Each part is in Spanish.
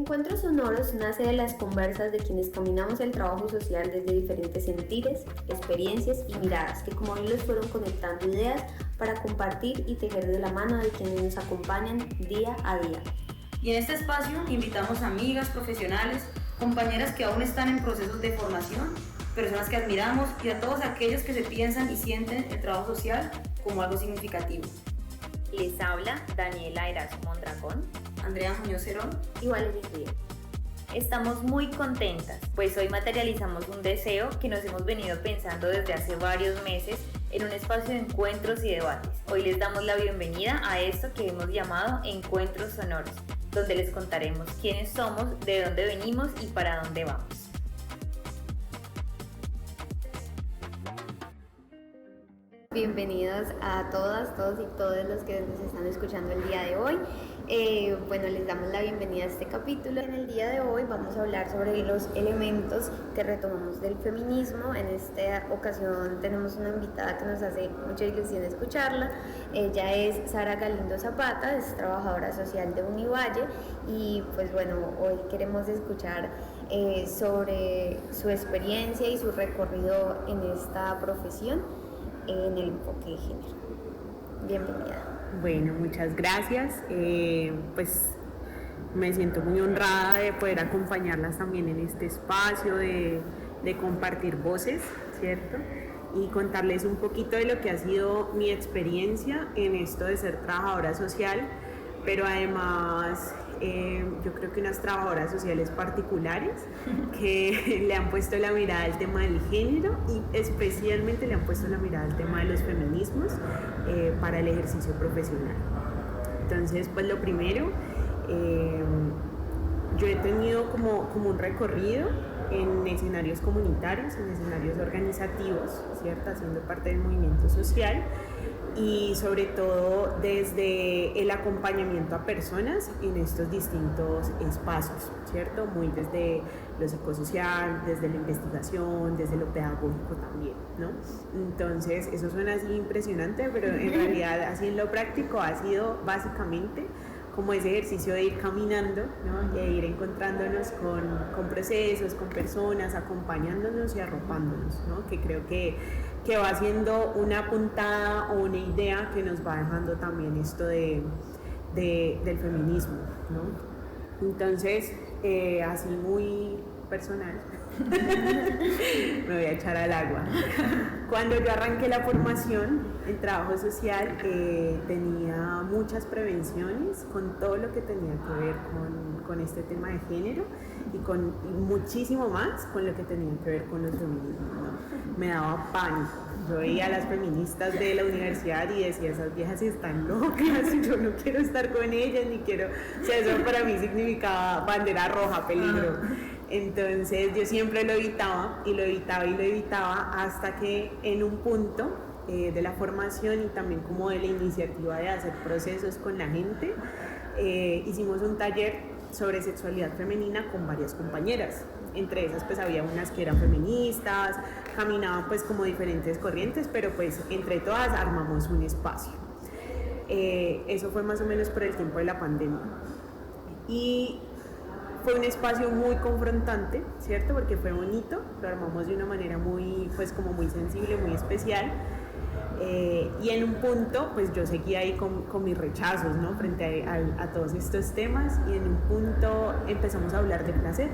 Encuentros Sonoros nace de las conversas de quienes caminamos el trabajo social desde diferentes sentires, experiencias y miradas que como hilos fueron conectando ideas para compartir y tejer de la mano de quienes nos acompañan día a día. Y en este espacio invitamos a amigas, profesionales, compañeras que aún están en procesos de formación, personas que admiramos y a todos aquellos que se piensan y sienten el trabajo social como algo significativo. Les habla Daniela Erazo Mondragón, Andrea Muñoz Cerón y Valeria Díaz. Estamos muy contentas, pues hoy materializamos un deseo que nos hemos venido pensando desde hace varios meses en un espacio de encuentros y debates. Hoy les damos la bienvenida a esto que hemos llamado Encuentros Sonoros, donde les contaremos quiénes somos, de dónde venimos y para dónde vamos. Bienvenidos a todas, todos y todos los que nos están escuchando el día de hoy. Les damos la bienvenida a este capítulo. En el día de hoy vamos a hablar sobre los elementos que retomamos del feminismo. En esta ocasión tenemos una invitada que nos hace mucha ilusión escucharla. Ella es Sara Galindo Zapata, es trabajadora social de Univalle y hoy queremos escuchar sobre su experiencia y su recorrido en esta profesión en el enfoque de género. Bienvenida. Bueno, muchas gracias. Me siento muy honrada de poder acompañarlas también en este espacio de compartir voces, ¿cierto? Y contarles un poquito de lo que ha sido mi experiencia en esto de ser trabajadora social, pero además yo creo que unas trabajadoras sociales particulares que le han puesto la mirada al tema del género y especialmente le han puesto la mirada al tema de los feminismos para el ejercicio profesional. Entonces, pues lo primero, yo he tenido como un recorrido en escenarios comunitarios, en escenarios organizativos, ¿cierto? Haciendo parte del movimiento social y sobre todo desde el acompañamiento a personas en estos distintos espacios, ¿cierto? Muy desde lo psicosocial, desde la investigación, desde lo pedagógico también, ¿no? Entonces, eso suena así impresionante, pero en realidad así en lo práctico ha sido básicamente como ese ejercicio de ir caminando, ¿no? E ir encontrándonos con procesos, con personas, acompañándonos y arropándonos, ¿no? Que creo que va siendo una puntada o una idea que nos va dejando también esto del feminismo, ¿no? Entonces, así muy personal, me voy a echar al agua. Cuando yo arranqué la formación en trabajo social, tenía muchas prevenciones con todo lo que tenía que ver con este tema de género y muchísimo más con lo que tenía que ver con los feminismos, ¿no? Me daba pánico. Yo veía a las feministas de la universidad y decía, esas viejas están locas, yo no quiero estar con ellas, ni quiero... O sea, eso para mí significaba bandera roja, peligro. Entonces yo siempre lo evitaba y lo evitaba hasta que en un punto de la formación y también como de la iniciativa de hacer procesos con la gente, hicimos un taller sobre sexualidad femenina con varias compañeras. Entre esas pues había unas que eran feministas, caminaban pues como diferentes corrientes, pero pues entre todas armamos un espacio. Eso fue más o menos por el tiempo de la pandemia. Y fue un espacio muy confrontante, ¿cierto? Porque fue bonito, lo armamos de una manera muy, pues como muy sensible, muy especial. Y en un punto, pues yo seguía ahí con mis rechazos, ¿no? Frente a todos estos temas, y en un punto empezamos a hablar de placer.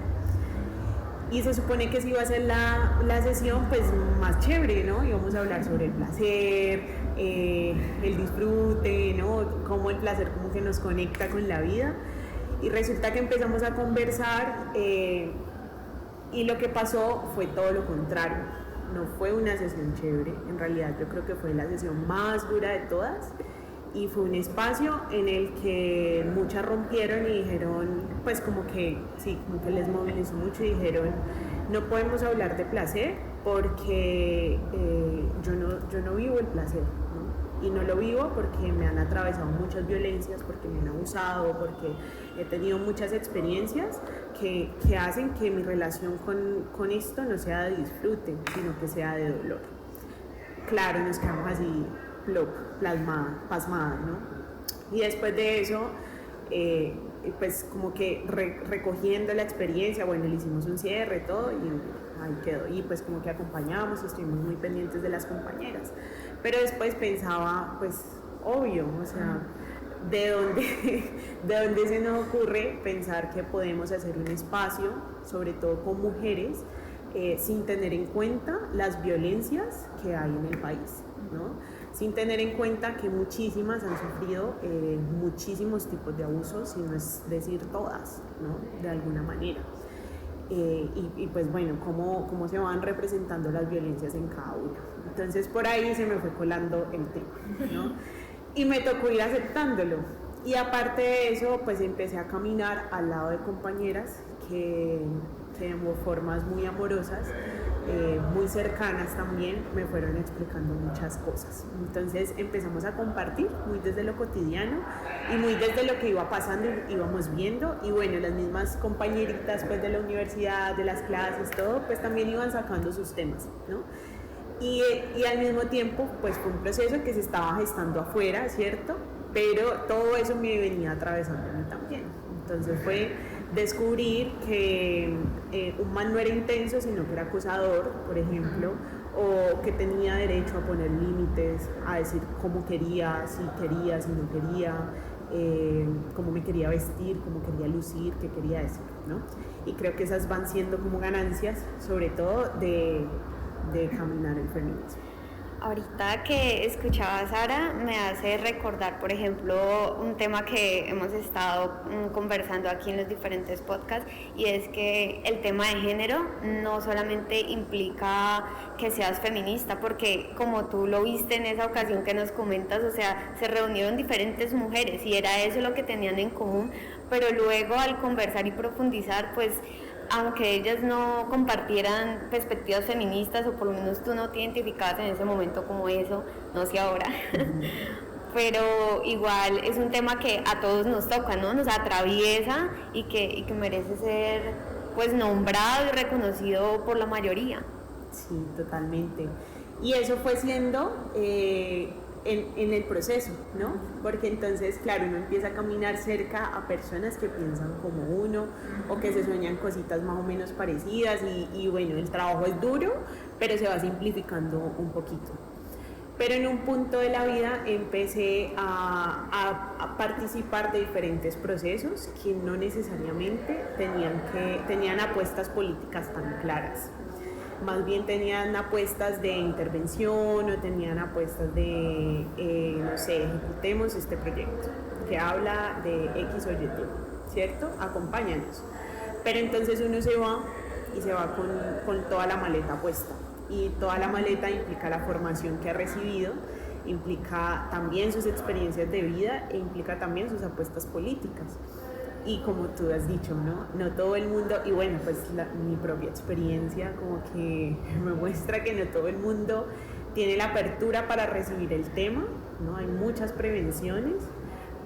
Y se supone que si iba a ser la sesión pues más chévere, ¿no? Íbamos a hablar sobre el placer, el disfrute, ¿no? Cómo el placer como que nos conecta con la vida. Y resulta que empezamos a conversar y lo que pasó fue todo lo contrario. No fue una sesión chévere, en realidad yo creo que fue la sesión más dura de todas. Y fue un espacio en el que muchas rompieron y dijeron, pues como que les movilizó mucho y dijeron, no podemos hablar de placer porque yo no vivo el placer, ¿no? Y no lo vivo porque me han atravesado muchas violencias, porque me han abusado, porque he tenido muchas experiencias que hacen que mi relación con esto no sea de disfrute, sino que sea de dolor. Claro, nos quedamos así pasmada, ¿no? Y después de eso pues como que recogiendo la experiencia, bueno, le hicimos un cierre, todo, y ahí quedó. Y pues como que acompañamos y estuvimos muy pendientes de las compañeras. Pero después pensaba, pues, obvio, o sea, ¿de dónde se nos ocurre pensar que podemos hacer un espacio, sobre todo con mujeres, sin tener en cuenta las violencias que hay en el país, ¿no? Sin tener en cuenta que muchísimas han sufrido muchísimos tipos de abusos, si no es decir todas, ¿no? De alguna manera. Y pues bueno, cómo se van representando las violencias en cada una. Entonces por ahí se me fue colando el tema, ¿no? Y me tocó ir aceptándolo. Y aparte de eso, pues empecé a caminar al lado de compañeras que de formas muy amorosas, muy cercanas también, me fueron explicando muchas cosas. Entonces empezamos a compartir muy desde lo cotidiano y muy desde lo que iba pasando y íbamos viendo. Y bueno, las mismas compañeritas pues, de la universidad, de las clases, todo, pues también iban sacando sus temas, ¿no? Y al mismo tiempo, pues fue un proceso que se estaba gestando afuera, ¿cierto? Pero todo eso me venía atravesando a mí también. Entonces fue descubrir que un man no era intenso, sino que era acosador, por ejemplo, o que tenía derecho a poner límites, a decir cómo quería, si no quería, cómo me quería vestir, cómo quería lucir, qué quería decir, ¿no? Y creo que esas van siendo como ganancias, sobre todo de caminar el feminismo. Ahorita que escuchaba a Sara me hace recordar, por ejemplo, un tema que hemos estado conversando aquí en los diferentes podcasts, y es que el tema de género no solamente implica que seas feminista, porque como tú lo viste en esa ocasión que nos comentas, o sea, se reunieron diferentes mujeres y era eso lo que tenían en común, pero luego al conversar y profundizar, pues aunque ellas no compartieran perspectivas feministas, o por lo menos tú no te identificabas en ese momento como eso, no sé ahora, pero igual es un tema que a todos nos toca, ¿no? Nos atraviesa y que merece ser pues nombrado y reconocido por la mayoría. Sí, totalmente. Y eso fue siendo en el proceso, ¿no? Porque entonces, claro, uno empieza a caminar cerca a personas que piensan como uno o que se sueñan cositas más o menos parecidas y bueno, el trabajo es duro, pero se va simplificando un poquito. Pero en un punto de la vida empecé a participar de diferentes procesos que no necesariamente tenían apuestas políticas tan claras. Más bien tenían apuestas de intervención o tenían apuestas de, no sé, ejecutemos este proyecto que habla de X o Y tema, ¿cierto? Acompáñanos. Pero entonces uno se va y se va con toda la maleta puesta. Y toda la maleta implica la formación que ha recibido, implica también sus experiencias de vida e implica también sus apuestas políticas. Y como tú has dicho, no todo el mundo, y bueno, pues mi propia experiencia como que me muestra que no todo el mundo tiene la apertura para recibir el tema, ¿no? Hay muchas prevenciones,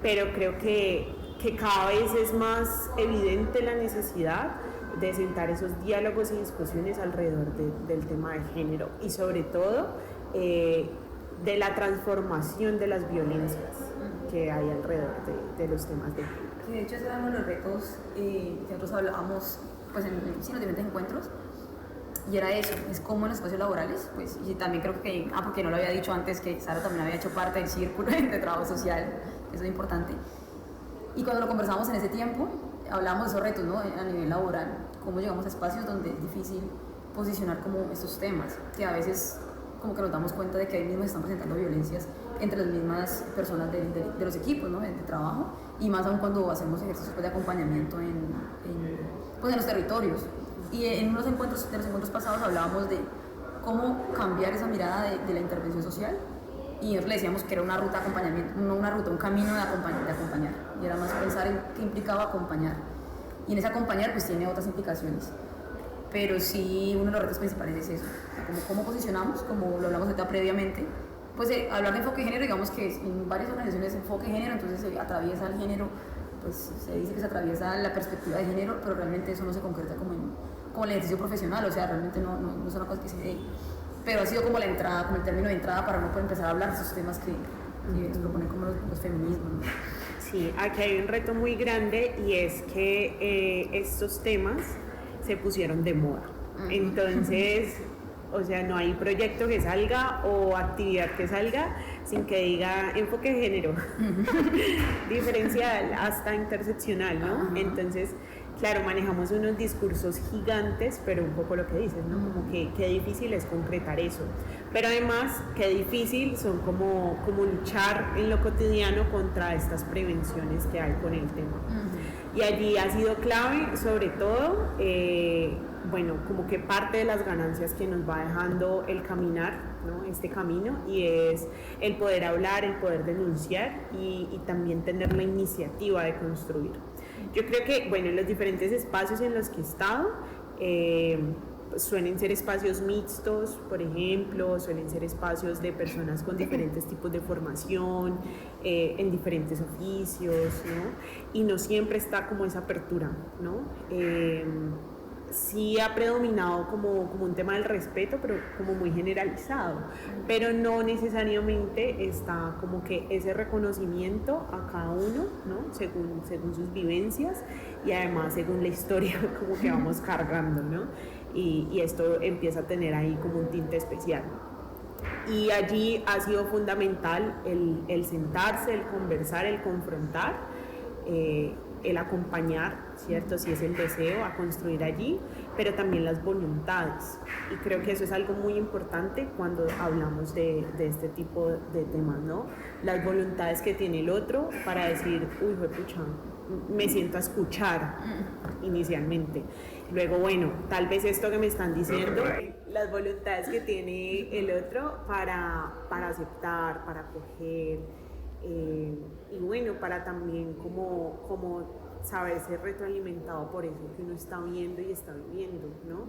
pero creo que cada vez es más evidente la necesidad de sentar esos diálogos y discusiones alrededor del tema de género y sobre todo de la transformación de las violencias que hay alrededor de los temas de género. De hecho, ese era uno de los retos que nosotros hablábamos pues, en los diferentes encuentros, y era eso, es como en los espacios laborales, pues, y también creo que, porque no lo había dicho antes, que Sara también había hecho parte del círculo de trabajo social, eso es importante, y cuando lo conversamos en ese tiempo, hablamos de esos retos, ¿no? A nivel laboral, cómo llegamos a espacios donde es difícil posicionar como estos temas, que a veces como que nos damos cuenta de que ahí mismo se están presentando violencias entre las mismas personas de los equipos, ¿no? de trabajo, y más aún cuando hacemos ejercicios de acompañamiento en los territorios. Y en unos encuentros, de los encuentros pasados hablábamos de cómo cambiar esa mirada de la intervención social, y nosotros le decíamos que era una ruta de acompañamiento, no una ruta, un camino de acompañar, y era más pensar en qué implicaba acompañar, y en ese acompañar pues tiene otras implicaciones. Pero sí, uno de los retos principales es eso, cómo posicionamos, como lo hablamos ahorita previamente, pues hablar de enfoque de género, digamos que en varias organizaciones enfoque de género, entonces se atraviesa el género, pues se dice que se atraviesa la perspectiva de género, pero realmente eso no se concreta como el ejercicio profesional, o sea, realmente no es una cosa que se dé, pero ha sido como la entrada, como el término de entrada para uno poder empezar a hablar de esos temas que nos proponen como los feminismos, ¿no? Sí, aquí hay un reto muy grande y es que estos temas se pusieron de moda. Entonces, o sea, no hay proyecto que salga o actividad que salga sin que diga enfoque de género, diferencial, hasta interseccional, ¿no? Entonces, claro, manejamos unos discursos gigantes, pero un poco lo que dices, ¿no? Como que qué difícil es concretar eso. Pero además, qué difícil son como luchar en lo cotidiano contra estas prevenciones que hay con el tema. Y allí ha sido clave, sobre todo, bueno, como que parte de las ganancias que nos va dejando el caminar, ¿no? Este camino, y es el poder hablar, el poder denunciar y también tener la iniciativa de construir. Yo creo que, bueno, en los diferentes espacios en los que he estado, suelen ser espacios mixtos, por ejemplo, suelen ser espacios de personas con diferentes tipos de formación, en diferentes oficios, ¿no? Y no siempre está como esa apertura, ¿no? Sí ha predominado como un tema del respeto, pero como muy generalizado, pero no necesariamente está como que ese reconocimiento a cada uno, ¿no? Según sus vivencias y además según la historia como que vamos cargando, ¿no? Y esto empieza a tener ahí como un tinte especial. Y allí ha sido fundamental el sentarse, el conversar, el confrontar, el acompañar, ¿cierto? Si es el deseo, a construir allí, pero también las voluntades. Y creo que eso es algo muy importante cuando hablamos de este tipo de temas, ¿no? Las voluntades que tiene el otro para decir, uy, pucha, me siento a escuchar inicialmente. Luego, bueno, tal vez esto que me están diciendo, las voluntades que tiene el otro para aceptar, para acoger, y bueno, para también como saber ser retroalimentado por eso que uno está viendo y está viviendo, ¿no?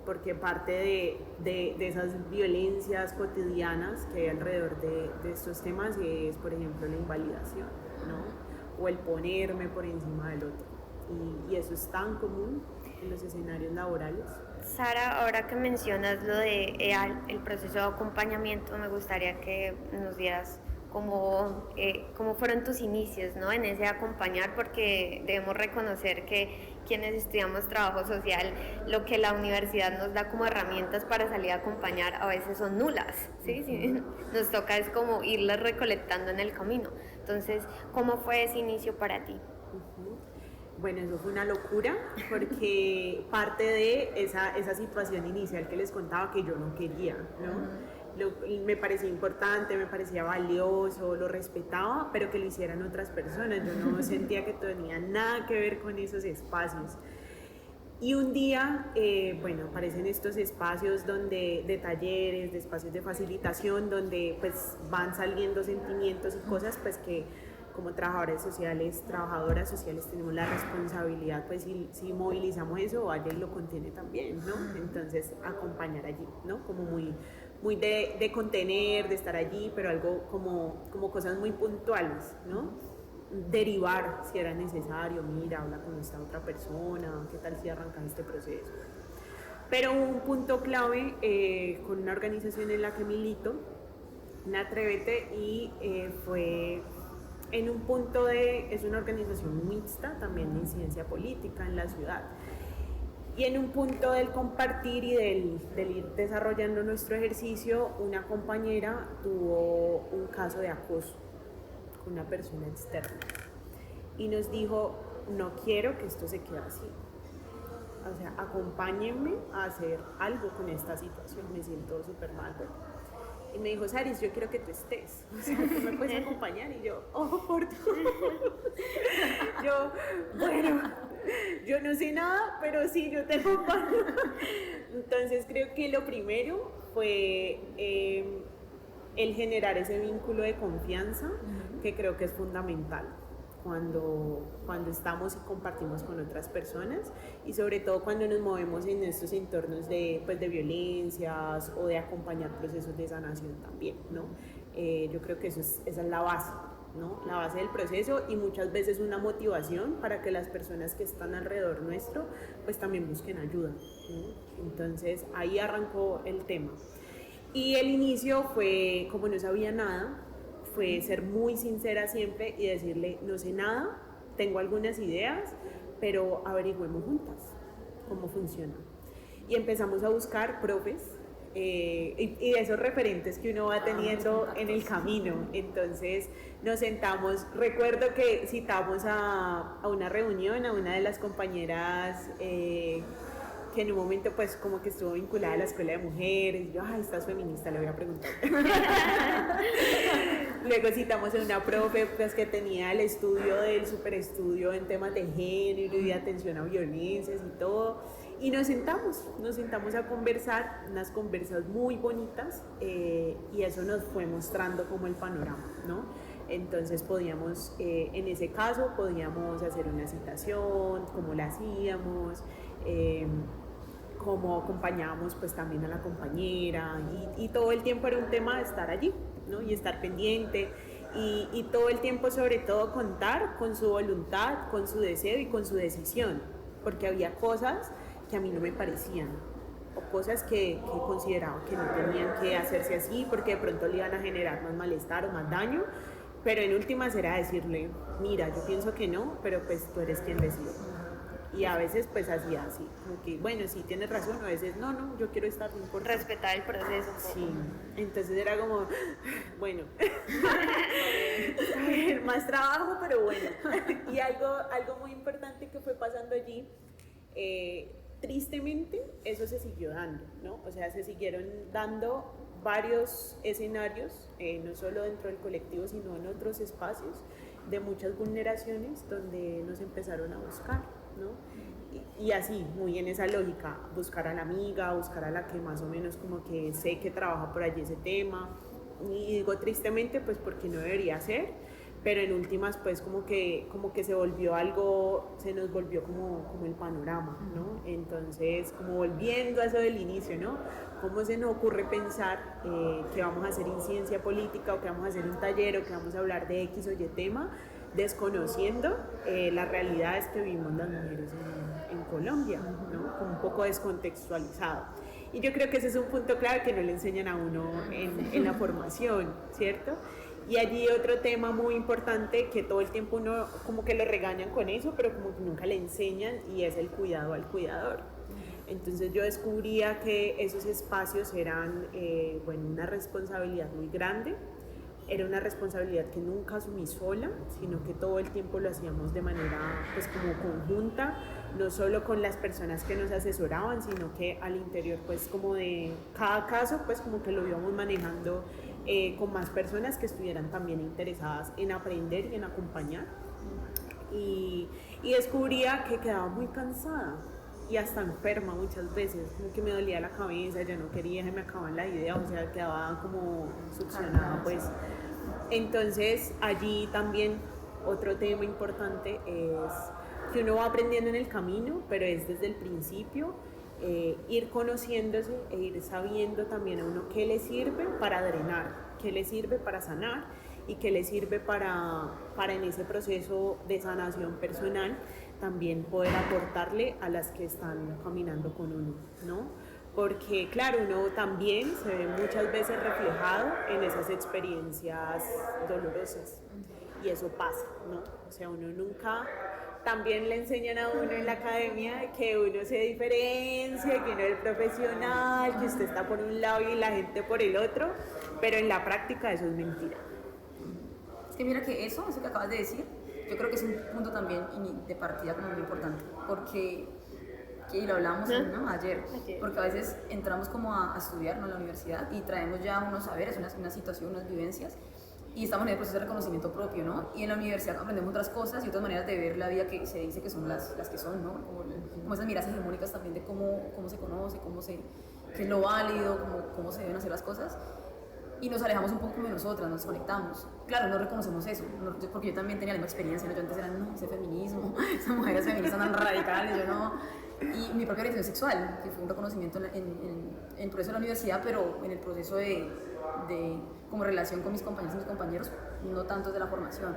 Porque parte de esas violencias cotidianas que hay alrededor de estos temas es, por ejemplo, la invalidación, ¿no? O el ponerme por encima del otro. Y eso es tan común en los escenarios laborales. Sara, ahora que mencionas lo de el proceso de acompañamiento, me gustaría que nos dieras cómo fueron tus inicios, ¿no? En ese acompañar, porque debemos reconocer que quienes estudiamos trabajo social, lo que la universidad nos da como herramientas para salir a acompañar a veces son nulas, ¿sí? Sí, nos toca es como irlas recolectando en el camino. Entonces, ¿cómo fue ese inicio para ti? Bueno, eso fue una locura porque parte de esa situación inicial que les contaba que yo no quería, ¿no? Me parecía importante, me parecía valioso, lo respetaba, pero que lo hicieran otras personas. Yo no sentía que tenía nada que ver con esos espacios. Y un día, bueno, aparecen estos espacios de talleres, de espacios de facilitación, donde pues van saliendo sentimientos y cosas pues que como trabajadoras sociales tenemos la responsabilidad, pues si movilizamos eso, vaya y lo contiene también, ¿no? Entonces acompañar allí, ¿no? Como muy de contener, de estar allí, pero algo como cosas muy puntuales, ¿no? Derivar si era necesario, mira, habla con esta otra persona, qué tal si arrancas este proceso. Pero un punto clave con una organización en la que milito, Atrévete, y fue en un punto es una organización mixta también de incidencia política en la ciudad. Y en un punto del compartir y del ir desarrollando nuestro ejercicio, una compañera tuvo un caso de acoso con una persona externa y nos dijo, no quiero que esto se quede así. O sea, acompáñenme a hacer algo con esta situación, me siento súper mal. Y me dijo, Saris, yo quiero que tú estés, o sea, tú me puedes acompañar. Y yo, oh, por Dios. Yo, bueno, yo no sé nada, pero sí, yo te acompaño. Entonces creo que lo primero fue el generar ese vínculo de confianza, que creo que es fundamental cuando estamos y compartimos con otras personas, y sobre todo cuando nos movemos en estos entornos de violencias o de acompañar procesos de sanación también, ¿no? Yo creo que esa es la base, ¿no? La base del proceso, y muchas veces una motivación para que las personas que están alrededor nuestro pues también busquen ayuda, ¿no? Entonces ahí arrancó el tema. Y el inicio fue, como no sabía nada, fue ser muy sincera siempre y decirle, no sé nada, tengo algunas ideas, pero averigüemos juntas cómo funciona. Y empezamos a buscar profes y de esos referentes que uno va teniendo en el camino. Entonces nos sentamos, recuerdo que citamos a una reunión a una de las compañeras que en un momento pues como que estuvo vinculada a la escuela de mujeres, y yo, ay, estás feminista, le voy a preguntar. Luego citamos a una profe pues, que tenía el estudio del superestudio en temas de género y de atención a violencias y todo, y nos sentamos a conversar, unas conversas muy bonitas, y eso nos fue mostrando como el panorama, ¿no? Entonces podíamos, en ese caso, podíamos hacer una citación, cómo la hacíamos, cómo acompañábamos pues también a la compañera, y todo el tiempo era un tema de estar allí, ¿no? Y estar pendiente, y todo el tiempo sobre todo contar con su voluntad, con su deseo y con su decisión, porque había cosas que a mí no me parecían, o cosas que consideraba que no tenían que hacerse así porque de pronto le iban a generar más malestar o más daño, pero en últimas era decirle, mira, yo pienso que no, pero pues tú eres quien decide. Y a veces pues hacía así, como que bueno, sí tienes razón, a veces no, yo quiero estar, no importa. Respetar el proceso. Sí, entonces era como, bueno, más trabajo, pero bueno. Y algo muy importante que fue pasando allí, tristemente eso se siguió dando, ¿no? O sea, se siguieron dando varios escenarios, no solo dentro del colectivo, sino en otros espacios de muchas vulneraciones donde nos empezaron a buscar, ¿no? Y así, muy en esa lógica, buscar a la amiga, buscar a la que más o menos como que sé que trabaja por allí ese tema, y digo tristemente pues porque no debería ser, pero en últimas pues como que se volvió algo, se nos volvió como el panorama, ¿no? Entonces como volviendo a eso del inicio, ¿no? ¿Cómo se nos ocurre pensar que vamos a hacer incidencia política, o que vamos a hacer un taller, o que vamos a hablar de X o Y tema, desconociendo las realidades que vivimos las mujeres en Colombia, ¿no? Como un poco descontextualizado. Y yo creo que ese es un punto clave que no le enseñan a uno en la formación, ¿cierto? Y allí otro tema muy importante que todo el tiempo uno como que lo regañan con eso, pero como que nunca le enseñan, y es el cuidado al cuidador. Entonces yo descubría que esos espacios eran una responsabilidad muy grande. Era una responsabilidad que nunca asumí sola, sino que todo el tiempo lo hacíamos de manera pues como conjunta, no solo con las personas que nos asesoraban, sino que al interior pues como de cada caso pues como que lo íbamos manejando con más personas que estuvieran también interesadas en aprender y en acompañar. Y descubría que quedaba muy cansada y hasta enferma muchas veces, como que me dolía la cabeza, yo no quería, se me acababan la idea, o sea, quedaba como succionada pues. Entonces allí también otro tema importante es que uno va aprendiendo en el camino, pero es desde el principio, ir conociéndose e ir sabiendo también a uno qué le sirve para drenar, qué le sirve para sanar y qué le sirve para en ese proceso de sanación personal también poder aportarle a las que están caminando con uno, ¿no? Porque claro, uno también se ve muchas veces reflejado en esas experiencias dolorosas, y eso pasa, ¿no? O sea, uno nunca, también le enseñan a uno en la academia que uno se diferencia, que uno es el profesional, que usted está por un lado y la gente por el otro, pero en la práctica eso es mentira. Es que mira que eso que acabas de decir, yo creo que es un punto también de partida como muy importante, porque, y lo hablamos ¿no? ayer, porque a veces entramos como a estudiar, ¿no? en la universidad, y traemos ya unos saberes, una situación, unas vivencias, y estamos en el proceso de reconocimiento propio, ¿no? Y en la universidad aprendemos otras cosas y otras maneras de ver la vida que se dice que son las que son, ¿no? Como esas miradas hegemónicas también de cómo se conoce, qué es lo válido, cómo se deben hacer las cosas. Y nos alejamos un poco de nosotras, nos desconectamos. Claro, no reconocemos eso, porque yo también tenía la misma experiencia, ¿no? Yo antes era, no, ese feminismo, esas mujeres feministas tan radicales, yo no. Y mi propia orientación sexual, que fue un reconocimiento en el proceso de la universidad, pero en el proceso de como relación con mis compañeros y mis compañeros, no tanto de la formación.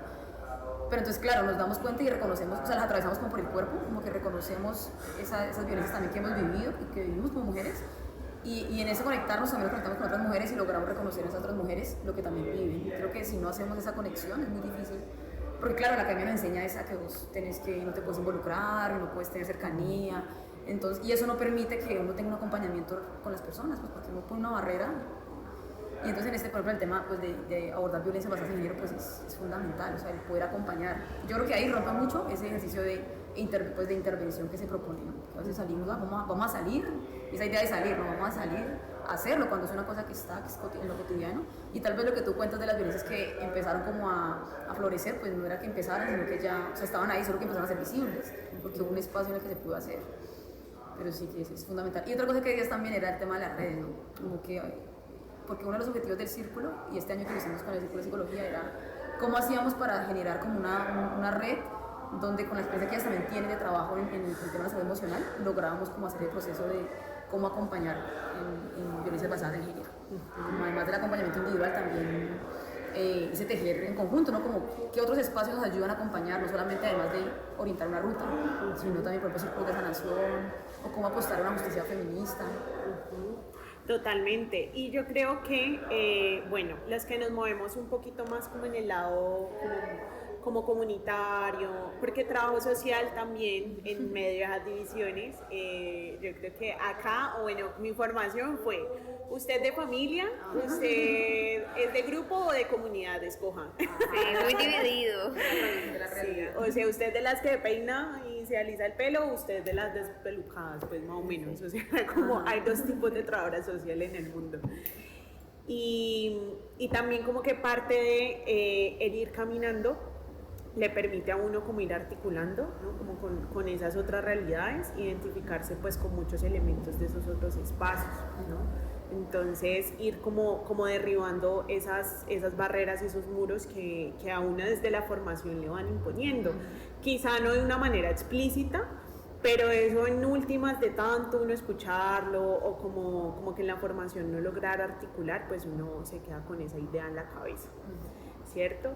Pero entonces, claro, nos damos cuenta y reconocemos, o sea, las atravesamos como por el cuerpo, como que reconocemos esas violencias también que hemos vivido y que vivimos como mujeres. Y en ese conectarnos también nos conectamos con otras mujeres y logramos reconocer a esas otras mujeres lo que también viven. Creo que si no hacemos esa conexión es muy difícil. Porque claro, la academia nos enseña esa que vos no te puedes involucrar, no puedes tener cercanía. Entonces, y eso no permite que uno tenga un acompañamiento con las personas, pues porque uno pone una barrera. Y entonces por ejemplo, el tema pues, de abordar violencia basada en género pues, es fundamental, o sea, el poder acompañar. Yo creo que ahí rompe mucho ese ejercicio de intervención que se propone, ¿no? Que a veces salimos, vamos a salir, esa idea de salir, ¿no? Vamos a salir a hacerlo cuando es una cosa que es en lo cotidiano. Y tal vez lo que tú cuentas de las violencias que empezaron como a florecer, pues no era que empezaran, sino que ya, o sea, estaban ahí, solo que empezaron a ser visibles, porque hubo un espacio en el que se pudo hacer. Pero sí que es fundamental. Y otra cosa que decías también era el tema de las redes, ¿no? Como que porque uno de los objetivos del círculo, y este año que lo hicimos con el Círculo de Psicología, era cómo hacíamos para generar como una red donde con la experiencia que ellas también tienen de trabajo en el tema de la salud emocional, lográbamos como hacer el proceso de cómo acompañar en violencias basadas en género. Además del acompañamiento individual también ese tejer en conjunto, ¿no? Como qué otros espacios nos ayudan a acompañar, no solamente además de orientar una ruta, sino también por ejemplo círculos de sanación, o cómo apostar a una justicia feminista. Totalmente, y yo creo que, bueno, las que nos movemos un poquito más como en el lado como comunitario, porque trabajo social también en medio de las divisiones, yo creo que acá, o bueno, mi formación fue, ¿usted de familia? ¿Usted es de grupo o de comunidad? Escoja. Sí, muy dividido. Sí, o sea, usted de las que peina y se alisa el pelo, o usted de las despelucadas, pues más o menos, o sea, como hay dos tipos de trabajadoras sociales en el mundo. Y también como que parte de el ir caminando le permite a uno como ir articulando, ¿no? Como con esas otras realidades, identificarse pues con muchos elementos de esos otros espacios, ¿no? Entonces ir como derribando esas barreras, esos muros que a uno desde la formación le van imponiendo, quizá no de una manera explícita, pero eso en últimas de tanto uno escucharlo o como que en la formación no lograr articular, pues uno se queda con esa idea en la cabeza, ¿cierto?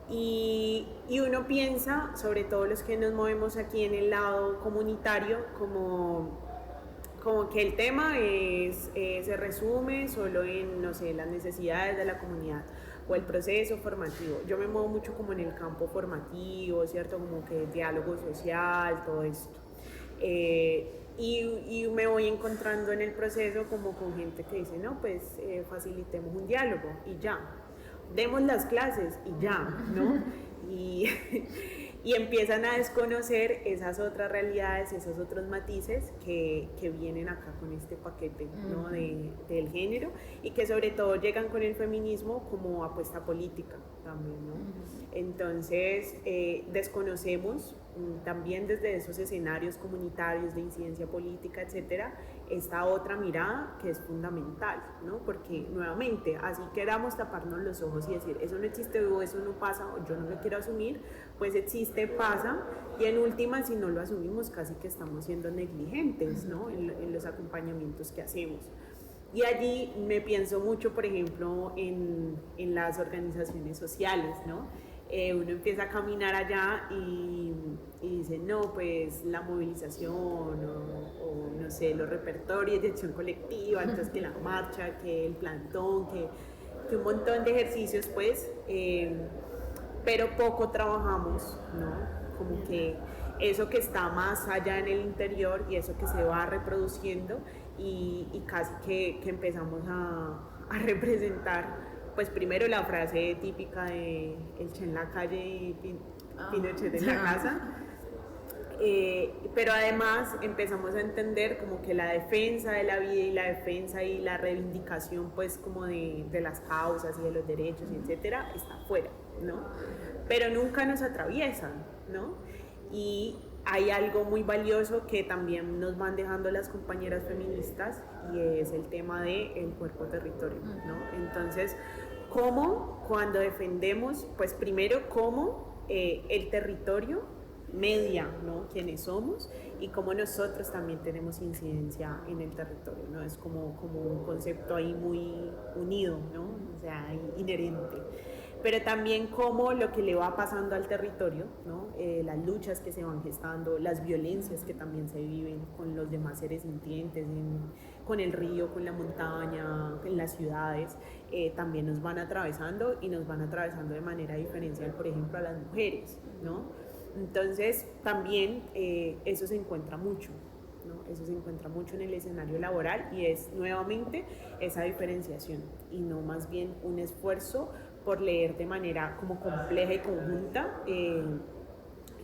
Y uno piensa, sobre todo los que nos movemos aquí en el lado comunitario, como que el tema se resume solo en, no sé, las necesidades de la comunidad o el proceso formativo. Yo me muevo mucho como en el campo formativo, ¿cierto? Como que diálogo social, todo esto. Y me voy encontrando en el proceso como con gente que dice, no, pues facilitemos un diálogo y ya. Demos las clases y ya, ¿no? Y empiezan a desconocer esas otras realidades, esos otros matices que vienen acá con este paquete, ¿no? del género, y que sobre todo llegan con el feminismo como apuesta política también, ¿no? Entonces desconocemos también desde esos escenarios comunitarios de incidencia política, etcétera, esta otra mirada que es fundamental, ¿no? Porque nuevamente, así queramos taparnos los ojos y decir, eso no existe o eso no pasa o yo no lo quiero asumir, pues existe, pasa, y en última, si no lo asumimos, casi que estamos siendo negligentes, ¿no? En los acompañamientos que hacemos. Y allí me pienso mucho, por ejemplo, en las organizaciones sociales, ¿no? Uno empieza a caminar allá y dice, no, pues la movilización o no sé, los repertorios de acción colectiva, entonces que la marcha, que el plantón, que un montón de ejercicios, pues, pero poco trabajamos, ¿no? Como que eso que está más allá en el interior y eso que se va reproduciendo y casi que empezamos a representar, pues primero la frase típica de el Che en la calle y Pinochet en la casa, pero además empezamos a entender como que la defensa de la vida y la defensa y la reivindicación pues como de las causas y de los derechos, etcétera, está afuera, ¿no? Pero nunca nos atraviesan, ¿no? Y hay algo muy valioso que también nos van dejando las compañeras feministas y es el tema del cuerpo-territorio, ¿no? Entonces, ¿cómo cuando defendemos, pues primero cómo el territorio media, ¿no? Quiénes somos y cómo nosotros también tenemos incidencia en el territorio, ¿no? Es como un concepto ahí muy unido, ¿no? O sea, inherente. Pero también cómo lo que le va pasando al territorio, ¿no? Las luchas que se van gestando, las violencias que también se viven con los demás seres sintientes con el río, con la montaña, en las ciudades, también nos van atravesando y nos van atravesando de manera diferencial, por ejemplo, a las mujeres, ¿no? Entonces, también eso se encuentra mucho, ¿no? Eso se encuentra mucho en el escenario laboral y es nuevamente esa diferenciación y no más bien un esfuerzo por leer de manera como compleja y conjunta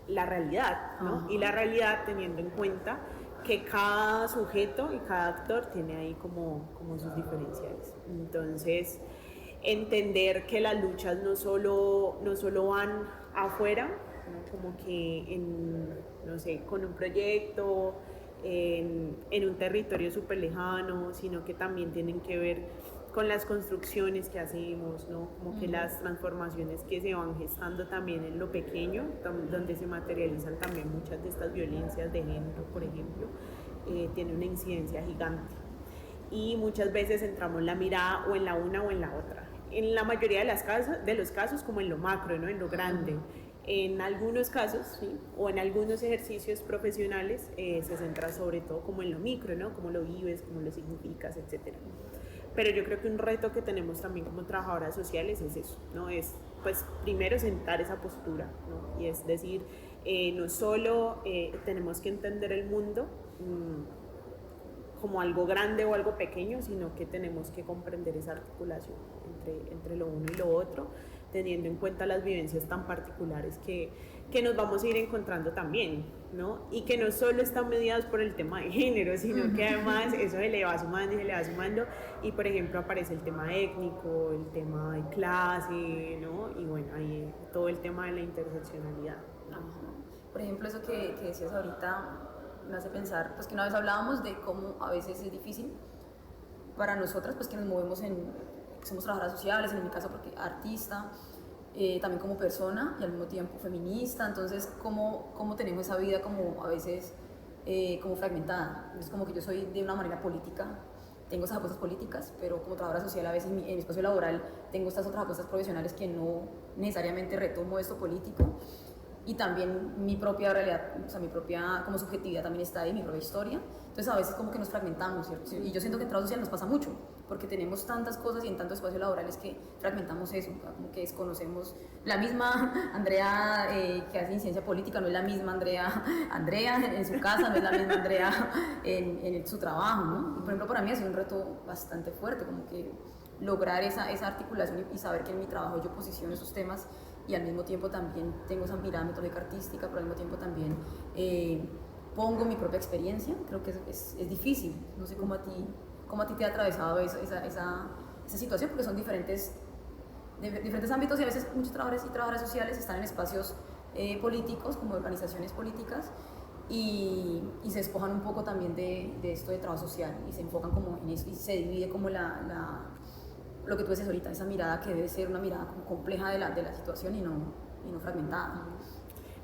la realidad, ¿no? Y la realidad teniendo en cuenta que cada sujeto y cada actor tiene ahí como sus diferenciales. Entonces, entender que las luchas no solo van afuera, ¿no? Como que no sé, con un proyecto, en un territorio súper lejano, sino que también tienen que ver con las construcciones que hacemos, ¿no? Como que las transformaciones que se van gestando también en lo pequeño, donde se materializan también muchas de estas violencias de género, por ejemplo, tiene una incidencia gigante. Y muchas veces centramos la mirada o en la una o en la otra. En la mayoría de los casos como en lo macro, ¿no? En lo grande. En algunos casos, ¿sí? O en algunos ejercicios profesionales se centra sobre todo como en lo micro, ¿no? Cómo lo vives, cómo lo significas, etc. Pero yo creo que un reto que tenemos también como trabajadoras sociales es eso, ¿no? Es, pues, primero sentar esa postura, ¿no? Y es decir, no solo tenemos que entender el mundo como algo grande o algo pequeño, sino que tenemos que comprender esa articulación entre lo uno y lo otro, teniendo en cuenta las vivencias tan particulares que nos vamos a ir encontrando también, ¿no? Y que no solo están mediadas por el tema de género, sino que además eso se le va sumando, y por ejemplo aparece el tema étnico, el tema de clase, ¿no? Y bueno, ahí todo el tema de la interseccionalidad. Por ejemplo, eso que decías ahorita me hace pensar, pues que una vez hablábamos de cómo a veces es difícil para nosotras, pues que nos movemos somos trabajadoras sociales, en mi caso porque artista, también como persona y al mismo tiempo feminista, entonces cómo tenemos esa vida como a veces como fragmentada. Es como que yo soy de una manera política, tengo esas apuestas políticas, pero como trabajadora social a veces en mi espacio laboral tengo estas otras apuestas profesionales que no necesariamente retomo esto político. Y también mi propia realidad, o sea, mi propia como subjetividad también está ahí, mi propia historia. Entonces a veces como que nos fragmentamos, ¿cierto? Y yo siento que en trabajo social nos pasa mucho, porque tenemos tantas cosas y en tantos espacios laborales que fragmentamos eso, como que desconocemos. La misma Andrea que hace incidencia política no es la misma Andrea en su casa, no es la misma Andrea en su trabajo, ¿no? Y por ejemplo para mí ha sido un reto bastante fuerte, como que lograr esa articulación y saber que en mi trabajo yo posiciono esos temas y al mismo tiempo también tengo esa mirada metodológica artística, pero al mismo tiempo también pongo mi propia experiencia. Creo que es difícil, no sé cómo a ti te ha atravesado esa situación, porque son diferentes ámbitos y a veces muchos trabajadores y trabajadoras sociales están en espacios políticos, como organizaciones políticas, y se despojan un poco también de esto de trabajo social y se enfocan como en eso y se divide como lo que tú dices ahorita, esa mirada que debe ser una mirada como compleja de la situación y no fragmentada.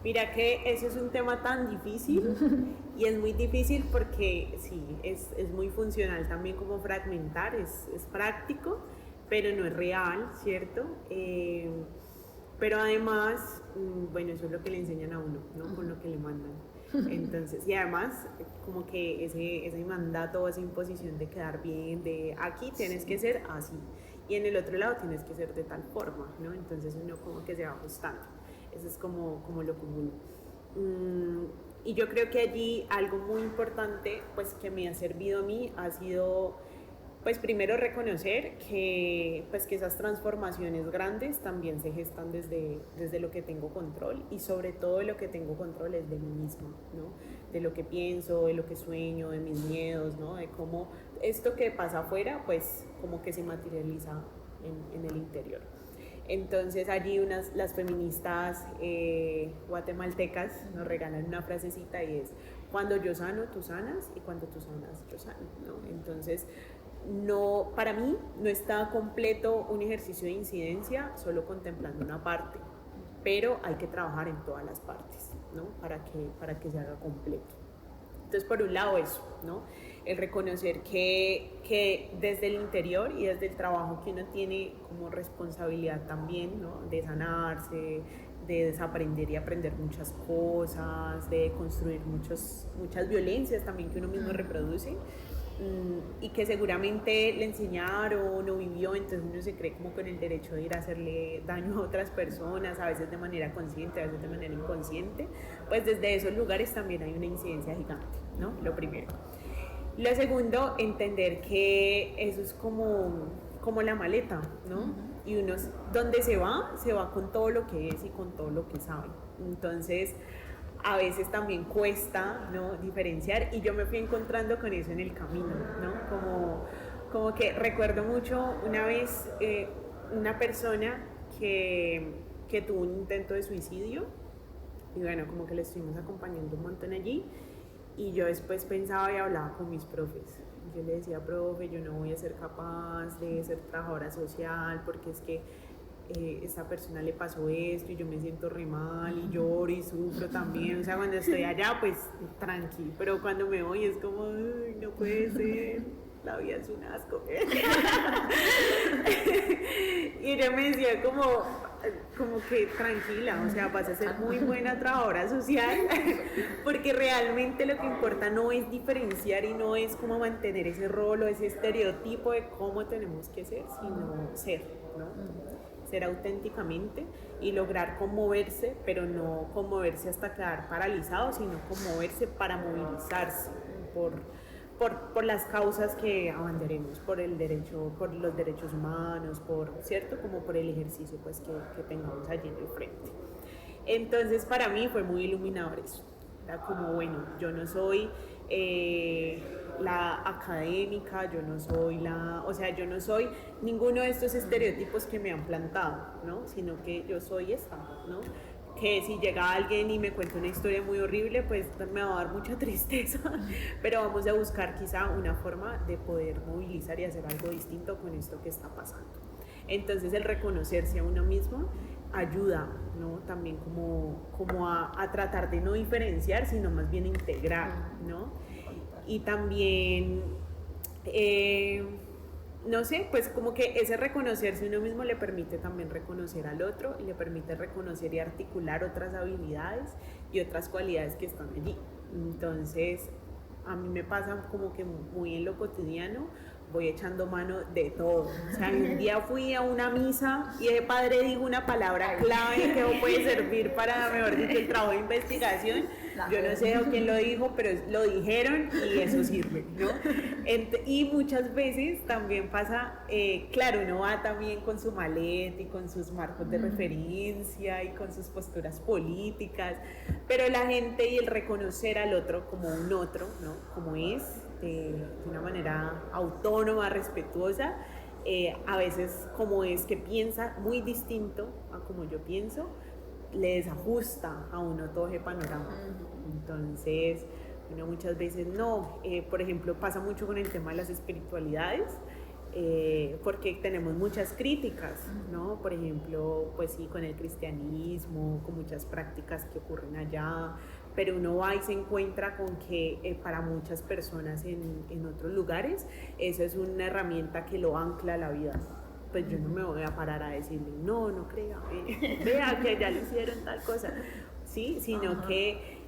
Mira que ese es un tema tan difícil y es muy difícil porque sí, es muy funcional también como fragmentar, es práctico, pero no es real, ¿cierto? Pero además, bueno, eso es lo que le enseñan a uno, ¿no? Con lo que le mandan. Entonces, y además como que ese mandato o esa imposición de quedar bien, de aquí tienes que ser así y en el otro lado tienes que ser de tal forma, ¿no? Entonces uno como que se va ajustando. Eso es como lo común. Y yo creo que allí algo muy importante pues que me ha servido a mí ha sido pues primero reconocer que esas transformaciones grandes también se gestan desde lo que tengo control y sobre todo lo que tengo control es de mí misma, ¿no? De lo que pienso, de lo que sueño, de mis miedos, ¿no? De cómo esto que pasa afuera pues como que se materializa en el interior. Entonces allí las feministas guatemaltecas nos regalan una frasecita y es: cuando yo sano, tú sanas, y cuando tú sanas, yo sano, ¿no? Entonces no, para mí no está completo un ejercicio de incidencia solo contemplando una parte, pero hay que trabajar en todas las partes, ¿no? Para que se haga completo. Entonces, por un lado eso, ¿no? El reconocer que desde el interior y desde el trabajo que uno tiene como responsabilidad también, ¿no? De sanarse, de desaprender y aprender muchas cosas, de construir muchas violencias también que uno mismo reproduce, y que seguramente le enseñaron o vivió, entonces uno se cree como con el derecho de ir a hacerle daño a otras personas, a veces de manera consciente, a veces de manera inconsciente, pues desde esos lugares también hay una incidencia gigante, ¿no? Lo primero. Lo segundo, entender que eso es como la maleta, ¿no? Y uno, donde se va con todo lo que es y con todo lo que sabe. Entonces, a veces también cuesta, ¿no?, diferenciar, y yo me fui encontrando con eso en el camino, ¿no? Como que recuerdo mucho una vez una persona que tuvo un intento de suicidio, y bueno, como que le estuvimos acompañando un montón allí, y yo después pensaba y hablaba con mis profes. Yo le decía, profe, yo no voy a ser capaz de ser trabajadora social porque es que esta persona le pasó esto y yo me siento re mal y lloro y sufro también. O sea, cuando estoy allá, pues tranqui, pero cuando me voy es como, ay, no puede ser, la vida es un asco. Y ella me decía como que tranquila, o sea, vas a ser muy buena trabajadora social, porque realmente lo que importa no es diferenciar y no es como mantener ese rol o ese estereotipo de cómo tenemos que ser, sino ser, ¿no? Ser auténticamente y lograr conmoverse, pero no conmoverse hasta quedar paralizado, sino conmoverse para movilizarse por las causas que abanderemos, por los derechos humanos, ¿cierto? Como por el ejercicio pues que tengamos allí en el frente. Entonces para mí fue muy iluminador eso. Era como, bueno, yo no soy la académica, yo no soy ninguno de estos estereotipos que me han plantado, ¿no? Sino que yo soy esta, ¿no? Que si llega alguien y me cuenta una historia muy horrible, pues me va a dar mucha tristeza, pero vamos a buscar quizá una forma de poder movilizar y hacer algo distinto con esto que está pasando. Entonces el reconocerse a uno mismo ayuda, ¿no? También como a tratar de no diferenciar, sino más bien integrar, ¿no? Y también, no sé, pues como que ese reconocerse uno mismo le permite también reconocer al otro y le permite reconocer y articular otras habilidades y otras cualidades que están allí. Entonces, a mí me pasa como que muy en lo cotidiano, voy echando mano de todo. O sea, un día fui a una misa y de padre digo una palabra clave que puede servir para, mejor dicho, el trabajo de investigación. Yo no sé quién lo dijo, pero lo dijeron y eso sirve, ¿no? Y muchas veces también pasa, claro, uno va también con su maleta y con sus marcos de referencia y con sus posturas políticas, pero la gente y el reconocer al otro como un otro, ¿no? Como es, de una manera autónoma, respetuosa, a veces como es que piensa muy distinto a como yo pienso, le desajusta a uno todo ese panorama. Entonces, uno muchas veces no, por ejemplo, pasa mucho con el tema de las espiritualidades, porque tenemos muchas críticas, ¿no? Por ejemplo, pues sí, con el cristianismo, con muchas prácticas que ocurren allá, pero uno va y se encuentra con que para muchas personas en otros lugares, eso es una herramienta que lo ancla a la vida. Pues yo no me voy a parar a decirle, no crea, vea que ya le hicieron tal cosa, ¿sí? Sino que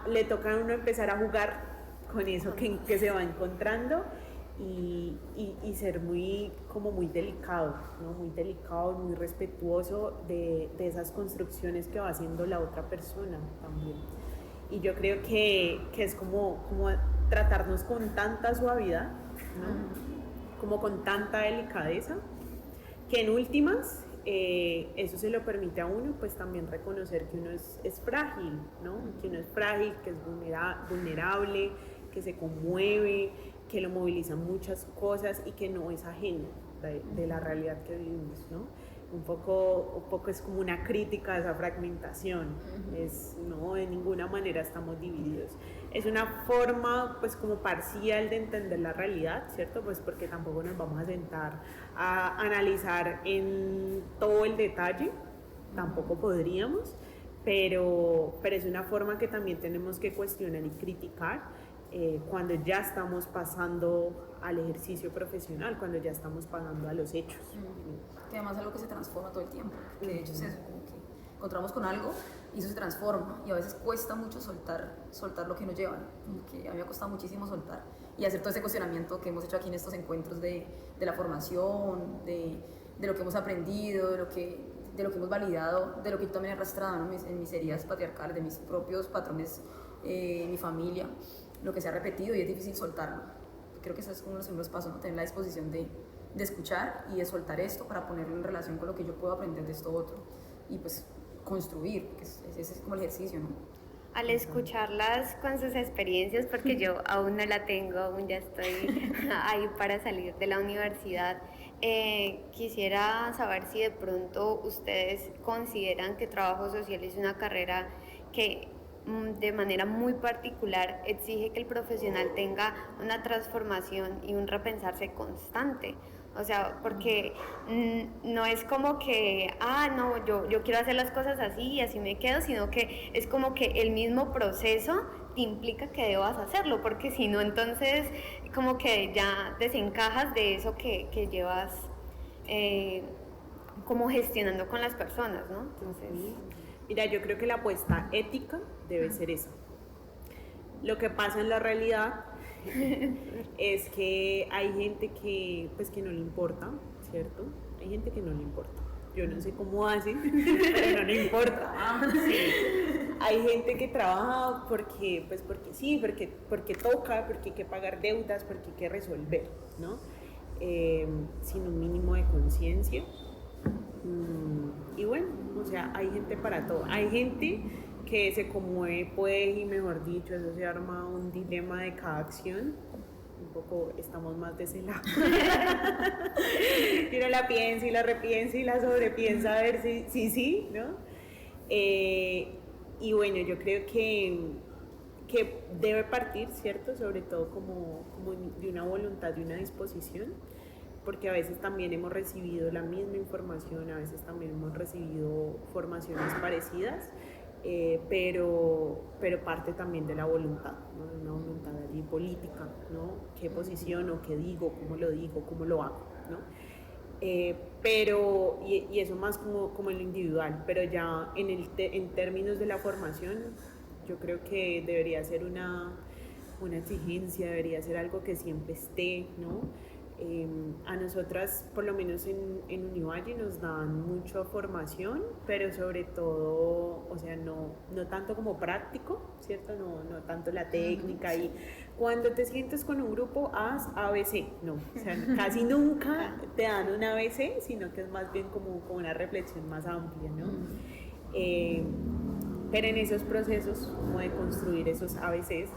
le toca a uno empezar a jugar con eso que se va encontrando y ser muy delicado, ¿no? Muy delicado, muy respetuoso de esas construcciones que va haciendo la otra persona también. Y yo creo que es como tratarnos con tanta suavidad, ¿no? Como con tanta delicadeza, que en últimas eso se lo permite a uno pues también reconocer que uno es frágil, ¿no? Que uno es frágil, que es vulnerable, que se conmueve, que lo movilizan muchas cosas y que no es ajeno de la realidad que vivimos, ¿no? Un poco es como una crítica a esa fragmentación, no, de ninguna manera estamos divididos. Es una forma pues como parcial de entender la realidad, ¿cierto? Pues porque tampoco nos vamos a sentar a analizar en todo el detalle, tampoco podríamos, pero es una forma que también tenemos que cuestionar y criticar cuando ya estamos pasando al ejercicio profesional, cuando ya estamos pasando a los hechos. Que además es algo que se transforma todo el tiempo, que de hecho es eso, como que encontramos con algo y eso se transforma y a veces cuesta mucho soltar lo que nos llevan, que a mí me ha costado muchísimo soltar, y hacer todo ese cuestionamiento que hemos hecho aquí en estos encuentros de la formación, de lo que hemos aprendido, de lo que hemos validado, de lo que yo también he arrastrado, ¿no? En mis heridas patriarcales, de mis propios patrones, mi familia, lo que se ha repetido y es difícil soltarlo. Creo que ese es uno de los primeros pasos, ¿no? Tener la disposición de escuchar y de soltar esto para ponerlo en relación con lo que yo puedo aprender de esto otro y pues construir, que ese es como el ejercicio, ¿no? Al escucharlas con sus experiencias, porque yo aún no la tengo, aún ya estoy ahí para salir de la universidad, quisiera saber si de pronto ustedes consideran que trabajo social es una carrera que de manera muy particular exige que el profesional tenga una transformación y un repensarse constante. O sea, porque no es como que, no, yo quiero hacer las cosas así y así me quedo, sino que es como que el mismo proceso te implica que debas hacerlo, porque si no, entonces como que ya desencajas de eso que llevas como gestionando con las personas, ¿no? Entonces... Mira, yo creo que la apuesta ética debe ser esa. Lo que pasa en la realidad es que hay gente que, pues, que no le importa, ¿cierto? Hay gente que no le importa. Yo no sé cómo hacen, pero no le importa. Sí. Hay gente que trabaja porque sí, porque toca, porque hay que pagar deudas, porque hay que resolver, ¿no? Sin un mínimo de conciencia. Y bueno, o sea, hay gente para todo. Hay gente que se conmueve, pues, y mejor dicho, eso se arma un dilema de cada acción. Un poco estamos más de ese lado. Y uno la piensa y la repiensa y la sobrepiensa a ver si, ¿no? Y bueno, yo creo que debe partir, ¿cierto? Sobre todo como de una voluntad, de una disposición, porque a veces también hemos recibido la misma información, a veces también hemos recibido formaciones parecidas, pero parte también de la voluntad, ¿no? De una voluntad allí política, ¿no? ¿Qué posiciono, qué digo, cómo lo hago, ¿no? Pero, y eso más como en lo individual, pero ya en términos de la formación, yo creo que debería ser una exigencia, debería ser algo que siempre esté, ¿no? A nosotras, por lo menos en Univalle, nos dan mucha formación, pero sobre todo, o sea, no tanto como práctico, ¿cierto? No tanto la técnica, y cuando te sientes con un grupo, haz ABC, no, o sea, casi nunca te dan un ABC, sino que es más bien como una reflexión más amplia, ¿no? Pero en esos procesos, como de construir esos ABCs,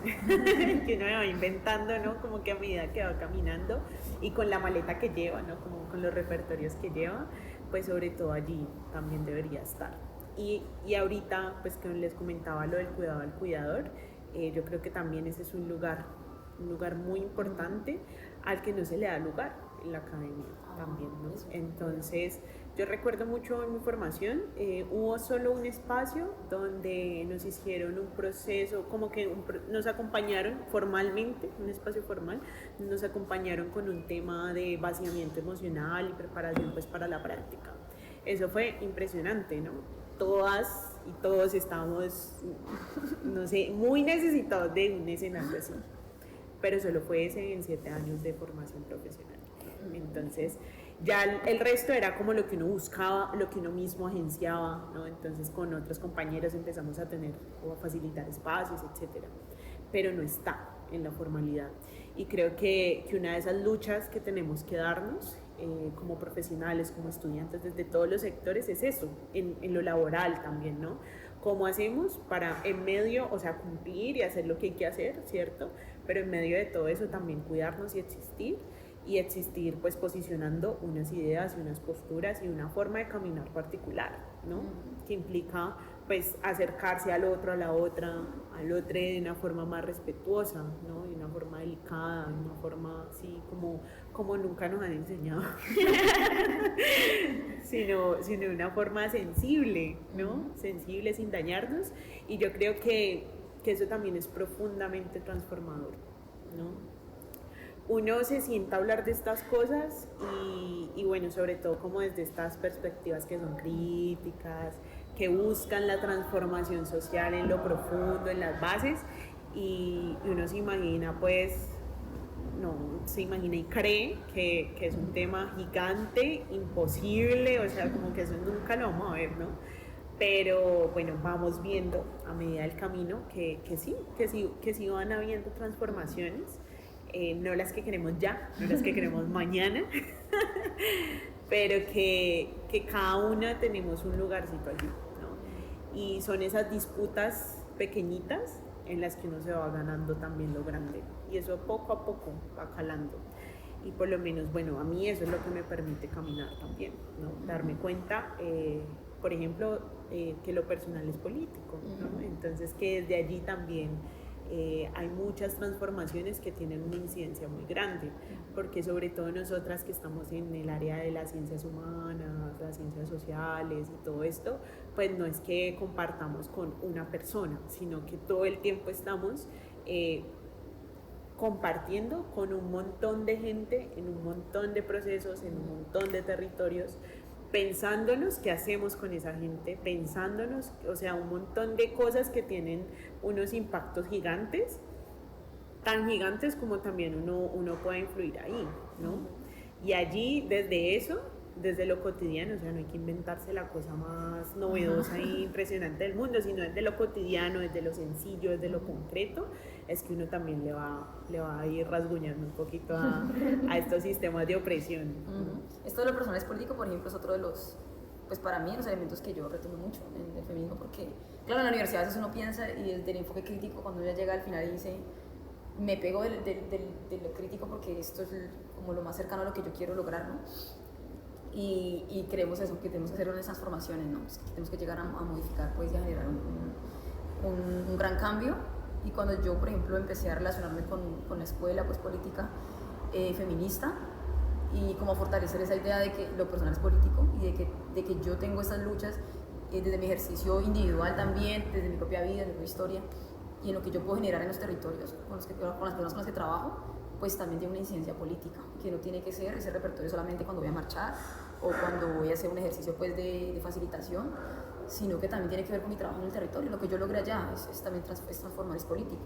que uno va inventando, ¿no? Como que a medida que va caminando y con la maleta que lleva, ¿no? Como con los repertorios que lleva, pues sobre todo allí también debería estar. Y ahorita, pues que les comentaba lo del cuidado al cuidador, yo creo que también ese es un lugar muy importante al que no se le da lugar en la academia también, ¿no? Entonces, yo recuerdo mucho en mi formación, hubo solo un espacio donde nos hicieron un proceso, como que nos acompañaron formalmente, un espacio formal, nos acompañaron con un tema de vaciamiento emocional y preparación, pues, para la práctica. Eso fue impresionante, ¿no? Todas y todos estábamos, no sé, muy necesitados de un escenario así, pero solo fue ese en 7 años de formación profesional. Entonces, ya el resto era como lo que uno buscaba, lo que uno mismo agenciaba, ¿no? Entonces, con otros compañeros empezamos a tener o a facilitar espacios, etcétera, pero no está en la formalidad. Y creo que una de esas luchas que tenemos que darnos como profesionales, como estudiantes desde todos los sectores, es eso, en lo laboral también, ¿no? ¿Cómo hacemos para en medio, o sea, cumplir y hacer lo que hay que hacer, ¿cierto? Pero en medio de todo eso también cuidarnos y existir pues posicionando unas ideas y unas posturas y una forma de caminar particular, ¿no? Que implica pues acercarse al otro, a la otra, al otro de una forma más respetuosa, ¿no? De una forma delicada, de una forma así como nunca nos han enseñado, sino de una forma sensible, ¿no? Sensible sin dañarnos, y yo creo que eso también es profundamente transformador, ¿no? Uno se sienta a hablar de estas cosas y bueno, sobre todo como desde estas perspectivas que son críticas, que buscan la transformación social en lo profundo, en las bases, y uno se imagina pues no se imagina y cree que es un tema gigante, imposible, o sea, como que eso nunca lo vamos a ver, ¿no? Pero bueno, vamos viendo a medida del camino que sí van habiendo transformaciones, no las que queremos ya, no las que queremos mañana, pero que cada una tenemos un lugarcito allí, ¿no? Y son esas disputas pequeñitas en las que uno se va ganando también lo grande, y eso poco a poco va calando. Y por lo menos, bueno, a mí eso es lo que me permite caminar también, ¿no? Darme cuenta, por ejemplo, que lo personal es político, ¿no? Entonces que desde allí también hay muchas transformaciones que tienen una incidencia muy grande, porque sobre todo nosotras que estamos en el área de las ciencias humanas, las ciencias sociales y todo esto, pues no es que compartamos con una persona, sino que todo el tiempo estamos compartiendo con un montón de gente, en un montón de procesos, en un montón de territorios, pensándonos qué hacemos con esa gente, pensándonos, o sea, un montón de cosas que tienen unos impactos gigantes, tan gigantes como también uno puede influir ahí, ¿no? Y allí, desde eso, desde lo cotidiano, o sea, no hay que inventarse la cosa más novedosa e impresionante del mundo, sino desde lo cotidiano, desde lo sencillo, desde lo concreto, es que uno también le va a ir rasguñando un poquito a estos sistemas de opresión. Esto de lo personal es político, por ejemplo, es otro de los, pues para mí, los elementos que yo retomo mucho en el feminismo, porque, claro, en la universidad a veces uno piensa, y desde el enfoque crítico, cuando ya llega al final y dice, me pego de lo crítico porque esto es como lo más cercano a lo que yo quiero lograr, ¿no? Y creemos eso, que tenemos que hacer unas transformaciones, ¿no? Pues que tenemos que llegar a modificar, pues, y a generar un gran cambio. Y cuando yo, por ejemplo, empecé a relacionarme con la escuela, pues, política feminista, y como fortalecer esa idea de que lo personal es político y de que yo tengo estas luchas desde mi ejercicio individual también, desde mi propia vida, desde mi propia historia, y en lo que yo puedo generar en los territorios con las personas con las que trabajo, pues también tiene una incidencia política, que no tiene que ser ese repertorio solamente cuando voy a marchar o cuando voy a hacer un ejercicio, pues, de facilitación, sino que también tiene que ver con mi trabajo en el territorio. Lo que yo logré allá es también es transformar, es político.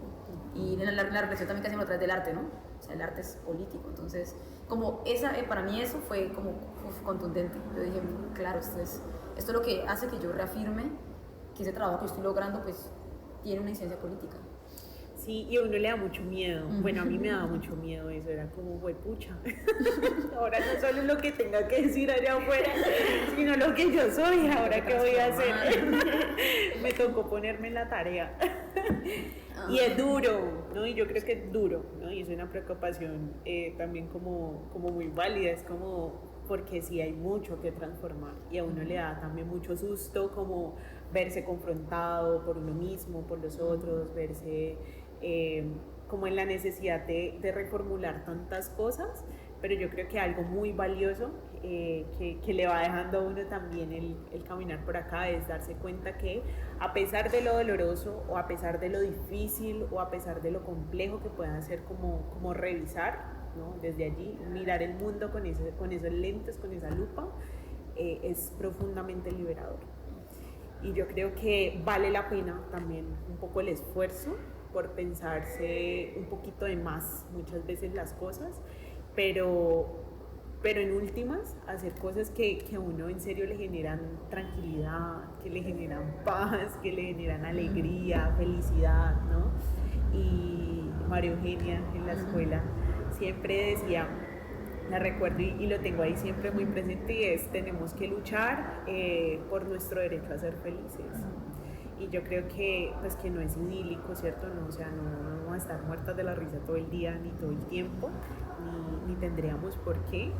Y la reflexión también que hacemos a través del arte, ¿no? O sea, el arte es político. Entonces, como para mí eso fue como contundente. Yo dije, claro, esto es lo que hace que yo reafirme que ese trabajo que estoy logrando, pues, tiene una incidencia política. Sí, y a uno le da mucho miedo. Bueno, a mí me daba mucho miedo eso, era como, pucha. Ahora no solo lo que tenga que decir allá afuera, sino lo que yo soy, ahora qué voy a hacer. Me tocó ponerme en la tarea. Y es duro, ¿no? Y yo creo que es duro, ¿no? Y es una preocupación también como muy válida, es como, porque sí hay mucho que transformar y a uno le da también mucho susto como verse confrontado por uno mismo, por los otros, verse como en la necesidad de reformular tantas cosas, pero yo creo que algo muy valioso que le va dejando a uno también el caminar por acá es darse cuenta que a pesar de lo doloroso o a pesar de lo difícil o a pesar de lo complejo que pueda ser como revisar, ¿no? Desde allí mirar el mundo con esos lentes, con esa lupa, es profundamente liberador. Y yo creo que vale la pena también un poco el esfuerzo por pensarse un poquito de más muchas veces las cosas, pero en últimas hacer cosas que a uno en serio le generan tranquilidad, que le generan paz, que le generan alegría, felicidad, ¿no? Y María Eugenia en la escuela siempre decía, la recuerdo y lo tengo ahí siempre muy presente, y es: tenemos que luchar por nuestro derecho a ser felices. Y yo creo que, pues, que no es idílico, ¿cierto? No, o sea, no vamos a estar muertas de la risa todo el día ni todo el tiempo, ni tendríamos por qué,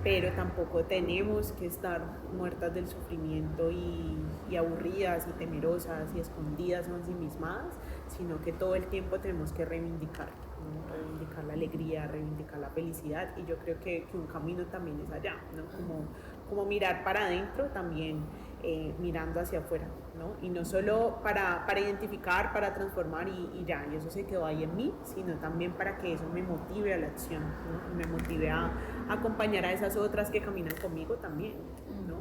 pero tampoco tenemos que estar muertas del sufrimiento y aburridas y temerosas y escondidas o ensimismadas, sino que todo el tiempo tenemos que reivindicar, ¿no? Reivindicar la alegría, reivindicar la felicidad, y yo creo que un camino también es allá, ¿no? Como mirar para adentro también, mirando hacia afuera, ¿no? Y no solo para identificar, para transformar y ya, y eso se quedó ahí en mí, sino también para que eso me motive a la acción, ¿no? Me motive a acompañar a esas otras que caminan conmigo también, ¿no?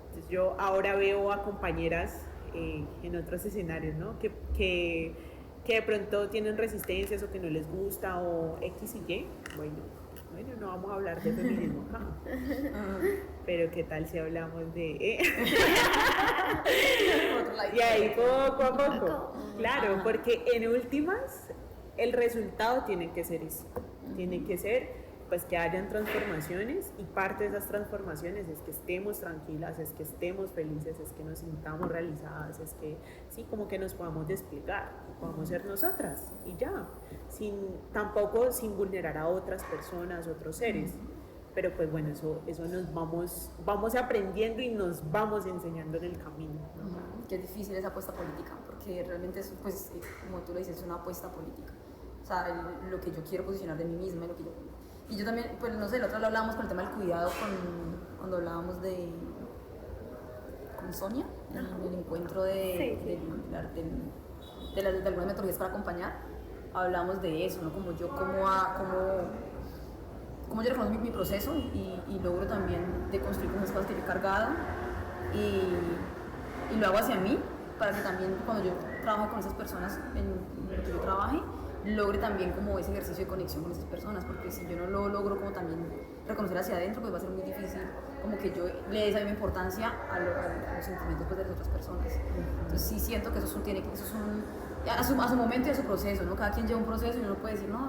Entonces yo ahora veo a compañeras en otros escenarios, ¿no? que que de pronto tienen resistencias o que no les gusta o X y Y, bueno, no vamos a hablar de feminismo acá. Pero qué tal si hablamos de... Y ahí poco a poco. Claro, porque en últimas el resultado tiene que ser eso. Tiene que ser pues que hayan transformaciones, y parte de esas transformaciones es que estemos tranquilas, es que estemos felices, es que nos sintamos realizadas, es que sí, como que nos podamos desplegar, podamos ser nosotras y ya, tampoco sin vulnerar a otras personas, otros seres. Pero pues bueno, eso nos vamos aprendiendo y nos vamos enseñando en el camino, ¿no? Qué difícil esa apuesta política, porque realmente es, pues, como tú lo dices, es una apuesta política. O sea, lo que yo quiero posicionar de mí misma, lo que yo... Y yo también, pues no sé, la otra vez hablábamos con el tema del cuidado, cuando hablábamos con Sonia, en el encuentro de algunas metodologías para acompañar, hablábamos de eso, ¿no? Como yo, como yo reconozco mi proceso y logro también deconstruir unas cosas que yo he cargado y lo hago hacia mí, para que también cuando yo trabajo con esas personas en lo que yo trabaje, logre también como ese ejercicio de conexión con esas personas, porque si yo no lo logro como también reconocer hacia adentro, pues va a ser muy difícil como que yo le dé esa misma importancia a los sentimientos pues, de las otras personas. Entonces sí siento que eso es a su momento y a su proceso, ¿no? Cada quien lleva un proceso y uno puede decir, no,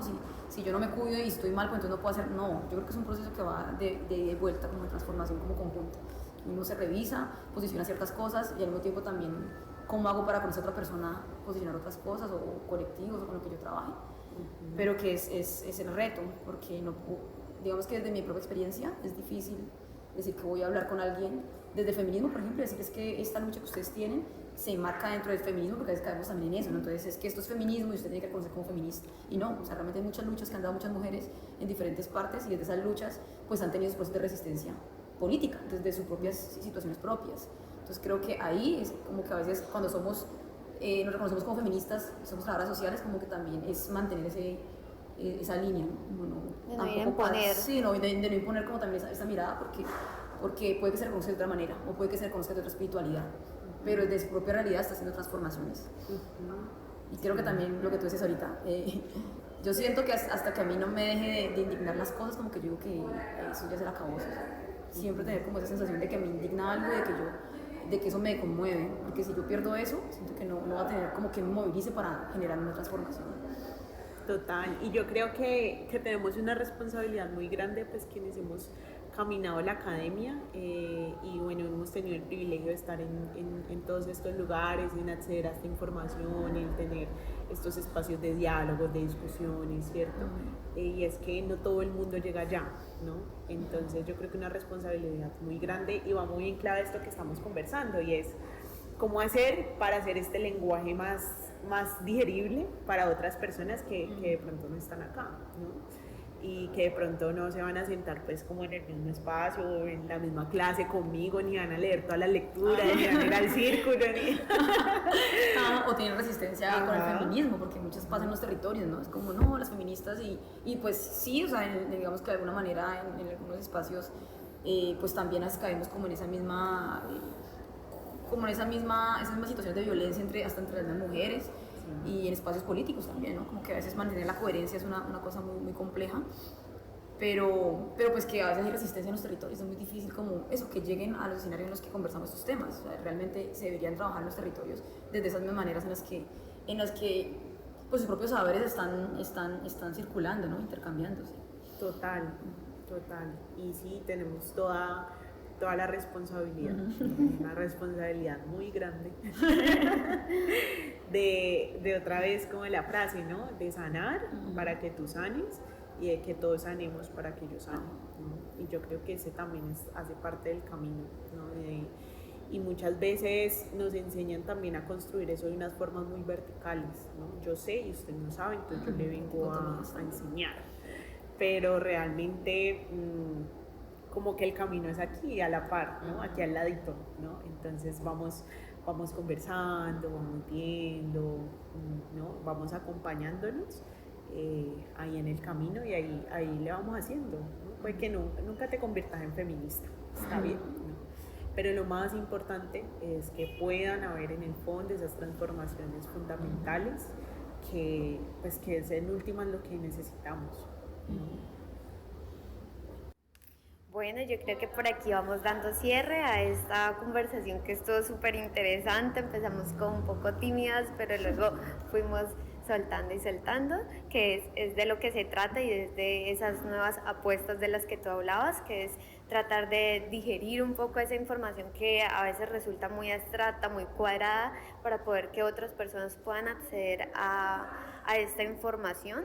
si yo no me cuido y estoy mal, pues entonces no puedo hacer, no, yo creo que es un proceso que va de vuelta, como de transformación, como conjunto. Uno se revisa, posiciona ciertas cosas y al mismo tiempo también cómo hago para conocer a otra persona, posicionar otras cosas o colectivos o con lo que yo trabaje, pero que es el reto, porque no, digamos que desde mi propia experiencia es difícil decir que voy a hablar con alguien desde el feminismo, por ejemplo, decir es que esta lucha que ustedes tienen se enmarca dentro del feminismo, porque a veces caemos también en eso, ¿no? Entonces es que esto es feminismo y usted tiene que reconocer como feminista, y no, o sea, realmente hay muchas luchas que han dado muchas mujeres en diferentes partes y desde esas luchas pues han tenido sus procesos de resistencia política, desde sus propias situaciones propias. Entonces creo que ahí es como que a veces cuando nos reconocemos como feministas, somos trabajadoras sociales, como que también es mantener esa línea, ¿no? De no imponer. Sí, no, de no imponer como también esa mirada, porque puede que se reconozca de otra manera, o puede que se reconozca de otra espiritualidad, pero desde su propia realidad está haciendo transformaciones. Y creo que también lo que tú dices ahorita, yo siento que hasta que a mí no me deje de indignar las cosas, como que yo digo que eso ya se la acabó. O sea, siempre tener como esa sensación de que me indigna algo, de que eso me conmueve, porque si yo pierdo eso, siento que no va a tener como que me movilice para generar una transformación. Total, y yo creo que tenemos una responsabilidad muy grande, pues quienes hemos caminado la academia y bueno, hemos tenido el privilegio de estar en todos estos lugares, en acceder a esta información, en tener estos espacios de diálogos, de discusiones, ¿cierto? Y es que no todo el mundo llega allá, ¿no? Entonces yo creo que una responsabilidad muy grande, y va muy en clave esto que estamos conversando, y es cómo hacer para hacer este lenguaje más digerible para otras personas que de pronto no están acá, ¿no? Y que de pronto no se van a sentar pues como en el mismo espacio o en la misma clase conmigo, ni van a leer todas las lecturas, ni van a ir al círculo, ni... O tienen resistencia con el feminismo, porque muchas pasan en los territorios, ¿no? Es como, no, las feministas y pues sí, o sea, digamos que de alguna manera en algunos espacios pues también caemos como en esa misma... esas mismas situaciones de violencia hasta entre las mujeres y en espacios políticos también, ¿no? Como que a veces mantener la coherencia es una cosa muy, muy compleja, pero pues que a veces hay resistencia en los territorios, es muy difícil como eso, que lleguen a los escenarios en los que conversamos estos temas. O sea, realmente se deberían trabajar en los territorios desde esas mismas maneras en las que pues sus propios saberes están circulando, ¿no? Intercambiándose. Total. Y sí, tenemos toda la responsabilidad, una responsabilidad muy grande de otra vez como la frase, ¿no? De sanar para que tú sanes y de que todos sanemos para que yo sane, ¿no? Y yo creo que ese también hace parte del camino, ¿no? Y muchas veces nos enseñan también a construir eso de unas formas muy verticales, ¿no? Yo sé y usted no sabe, entonces yo le vengo a enseñar, pero realmente... como que el camino es aquí, a la par, ¿no? Aquí al ladito, ¿no? Entonces vamos conversando, vamos viendo, ¿no? Vamos acompañándonos ahí en el camino y ahí le vamos haciendo, ¿no? Pues que nunca te conviertas en feminista, está bien, ¿no? Pero lo más importante es que puedan haber en el fondo esas transformaciones fundamentales pues que es en últimas lo que necesitamos. Bueno, yo creo que por aquí vamos dando cierre a esta conversación que estuvo súper interesante. Empezamos como un poco tímidas, pero luego fuimos soltando y soltando, que es de lo que se trata y es de esas nuevas apuestas de las que tú hablabas, que es tratar de digerir un poco esa información que a veces resulta muy abstracta, muy cuadrada, para poder que otras personas puedan acceder a esta información.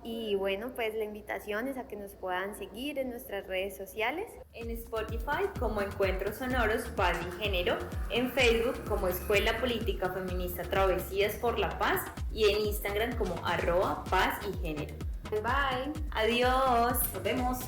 Y bueno, pues la invitación es a que nos puedan seguir en nuestras redes sociales. En Spotify como Encuentros Sonoros Paz y Género, en Facebook como Escuela Política Feminista Travesías por la Paz y en Instagram como @Paz y Género. Bye bye. Adiós. Nos vemos.